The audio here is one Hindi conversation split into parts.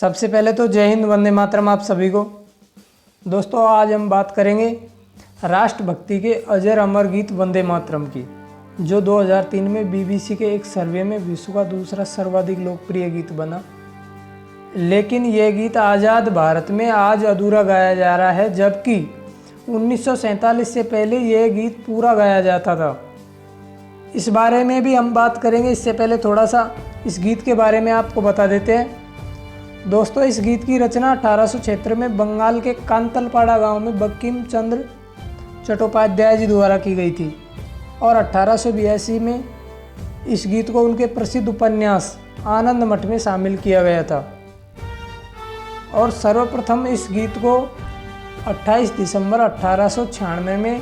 सबसे पहले तो जय हिंद, वंदे मातरम आप सभी को। दोस्तों, आज हम बात करेंगे राष्ट्रभक्ति के अजर अमर गीत वंदे मातरम की, जो 2003 में बीबीसी के एक सर्वे में विश्व का दूसरा सर्वाधिक लोकप्रिय गीत बना। लेकिन यह गीत आज़ाद भारत में आज अधूरा गाया जा रहा है, जबकि 1947 से पहले यह गीत पूरा गाया जाता था। इस बारे में भी हम बात करेंगे। इससे पहले थोड़ा सा इस गीत के बारे में आपको बता देते हैं। दोस्तों, इस गीत की रचना 1876 में बंगाल के कांतलपाड़ा गांव में बंकिम चंद्र चट्टोपाध्याय जी द्वारा की गई थी और 1882 में इस गीत को उनके प्रसिद्ध उपन्यास आनंद मठ में शामिल किया गया था। और सर्वप्रथम इस गीत को 28 दिसंबर 1896 में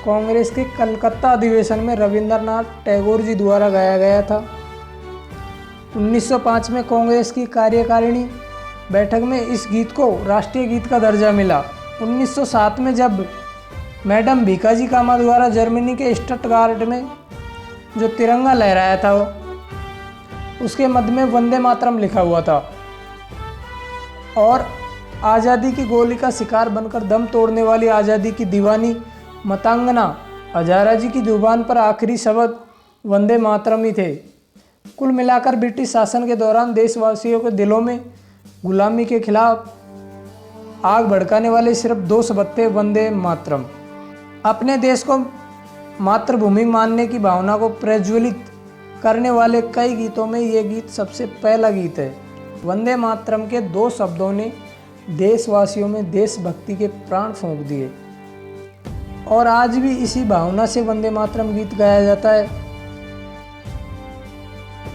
कांग्रेस के कलकत्ता अधिवेशन में रविंद्रनाथ टैगोर जी द्वारा गाया गया था। 1905 में कांग्रेस की कार्यकारिणी बैठक में इस गीत को राष्ट्रीय गीत का दर्जा मिला। 1907 में जब मैडम भीकाजी कामा द्वारा जर्मनी के स्टटगार्ट में जो तिरंगा लहराया था, उसके मध्य में वंदे मातरम लिखा हुआ था और आज़ादी की गोली का शिकार बनकर दम तोड़ने वाली आज़ादी की दीवानी मतंगना हजारा जी की जुबान पर आखिरी शब्द वंदे मातरम ही थे। कुल मिलाकर ब्रिटिश शासन के दौरान देशवासियों के दिलों में गुलामी के खिलाफ आग भड़काने वाले सिर्फ दो शब्द थे, वंदे मातरम। अपने देश को मातृभूमि मानने की भावना को प्रज्वलित करने वाले कई गीतों में ये गीत सबसे पहला गीत है। वंदे मातरम के दो शब्दों ने देशवासियों में देशभक्ति के प्राण फूंक दिए और आज भी इसी भावना से वंदे मातरम गीत गाया जाता है।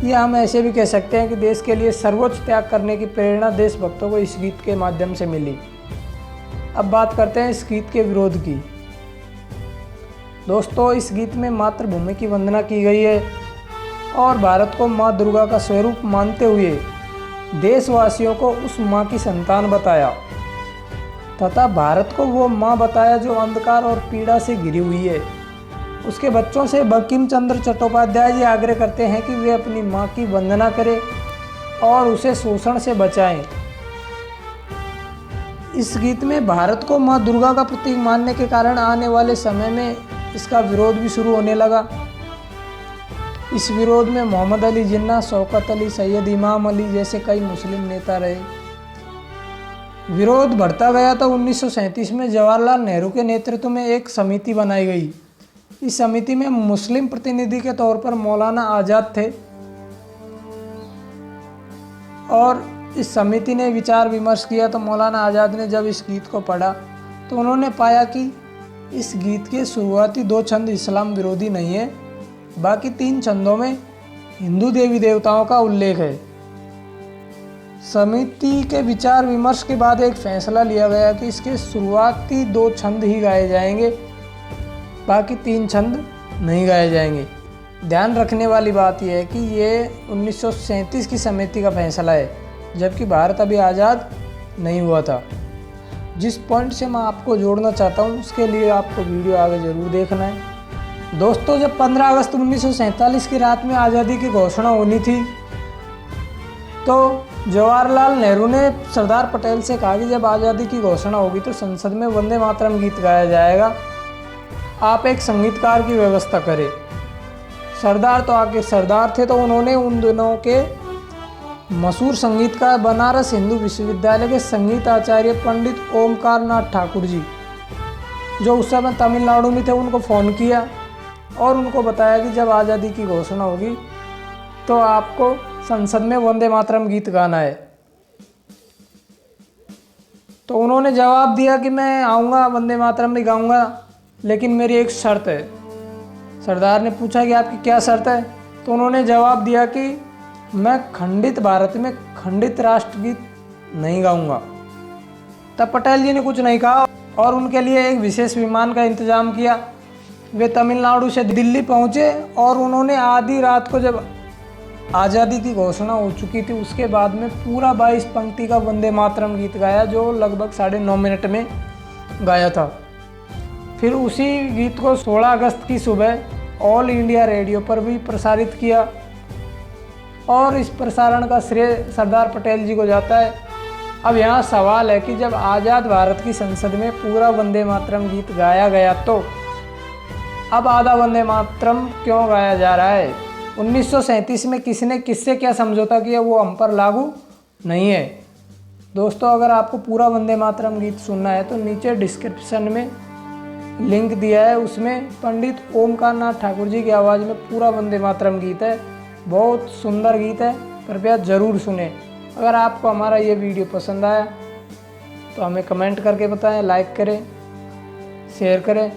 या हम ऐसे भी कह सकते हैं कि देश के लिए सर्वोच्च त्याग करने की प्रेरणा देशभक्तों को इस गीत के माध्यम से मिली। अब बात करते हैं इस गीत के विरोध की। दोस्तों, इस गीत में मातृभूमि की वंदना की गई है और भारत को माँ दुर्गा का स्वरूप मानते हुए देशवासियों को उस माँ की संतान बताया तथा भारत को वो माँ बताया जो अंधकार और पीड़ा से घिरी हुई है। उसके बच्चों से बंकिम चंद्र चट्टोपाध्याय जी आग्रह करते हैं कि वे अपनी माँ की वंदना करें और उसे शोषण से बचाएं। इस गीत में भारत को माँ दुर्गा का प्रतीक मानने के कारण आने वाले समय में इसका विरोध भी शुरू होने लगा। इस विरोध में मोहम्मद अली जिन्ना, शौकत अली, सैयद इमाम अली जैसे कई मुस्लिम नेता रहे। विरोध बढ़ता गया तो 1937 में जवाहरलाल नेहरू के नेतृत्व में एक समिति बनाई गई। इस समिति में मुस्लिम प्रतिनिधि के तौर पर मौलाना आज़ाद थे और इस समिति ने विचार विमर्श किया। तो मौलाना आज़ाद ने जब इस गीत को पढ़ा तो उन्होंने पाया कि इस गीत के शुरुआती दो छंद इस्लाम विरोधी नहीं है, बाकी तीन छंदों में हिंदू देवी देवताओं का उल्लेख है। समिति के विचार विमर्श के बाद एक फैसला लिया गया कि इसके शुरुआती दो छंद ही गाए जाएंगे, बाकी तीन छंद नहीं गाए जाएंगे। ध्यान रखने वाली बात यह है कि ये 1937 की समिति का फैसला है, जबकि भारत अभी आज़ाद नहीं हुआ था। जिस पॉइंट से मैं आपको जोड़ना चाहता हूँ उसके लिए आपको वीडियो आगे ज़रूर देखना है। दोस्तों, जब 15 अगस्त 1947 की रात में आज़ादी की घोषणा होनी थी तो जवाहरलाल नेहरू ने सरदार पटेल से कहा कि जब आज़ादी की घोषणा होगी तो संसद में वंदे मातरम गीत गाया जाएगा, आप एक संगीतकार की व्यवस्था करें। सरदार तो आगे सरदार थे, तो उन्होंने उन दिनों के मशहूर संगीतकार बनारस हिंदू विश्वविद्यालय के संगीत आचार्य पंडित ओमकार नाथ ठाकुर जी, जो उस समय तमिलनाडु में थे, उनको फ़ोन किया और उनको बताया कि जब आज़ादी की घोषणा होगी तो आपको संसद में वंदे मातरम गीत गाना है। तो उन्होंने जवाब दिया कि मैं आऊँगा, वंदे मातरम भी गाऊँगा, लेकिन मेरी एक शर्त है। सरदार ने पूछा कि आपकी क्या शर्त है? तो उन्होंने जवाब दिया कि मैं खंडित भारत में खंडित राष्ट्रगीत नहीं गाऊँगा। तब पटेल जी ने कुछ नहीं कहा और उनके लिए एक विशेष विमान का इंतजाम किया। वे तमिलनाडु से दिल्ली पहुँचे और उन्होंने आधी रात को, जब आज़ादी की घोषणा हो चुकी थी, उसके बाद में पूरा 22 पंक्ति का वंदे मातरम गीत गाया, जो लगभग 9.5 मिनट में गाया था। फिर उसी गीत को 16 अगस्त की सुबह ऑल इंडिया रेडियो पर भी प्रसारित किया और इस प्रसारण का श्रेय सरदार पटेल जी को जाता है। अब यहाँ सवाल है कि जब आज़ाद भारत की संसद में पूरा वंदे मातरम गीत गाया गया तो अब आधा वंदे मातरम क्यों गाया जा रहा है? 1937 में किसने किससे क्या समझौता किया वो हम पर लागू नहीं है। दोस्तों, अगर आपको पूरा वंदे मातरम गीत सुनना है तो नीचे डिस्क्रिप्शन में लिंक दिया है, उसमें पंडित ओमकार नाथ ठाकुर जी की आवाज़ में पूरा वंदे मातरम गीत है। बहुत सुंदर गीत है, कृपया ज़रूर सुने। अगर आपको हमारा ये वीडियो पसंद आया तो हमें कमेंट करके बताएं, लाइक करें, शेयर करें,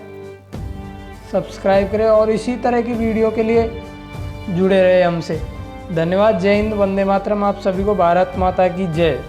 सब्सक्राइब करें और इसी तरह की वीडियो के लिए जुड़े रहे हमसे। धन्यवाद। जय हिंद, वंदे मातरम। आप सभी को भारत माता की जय।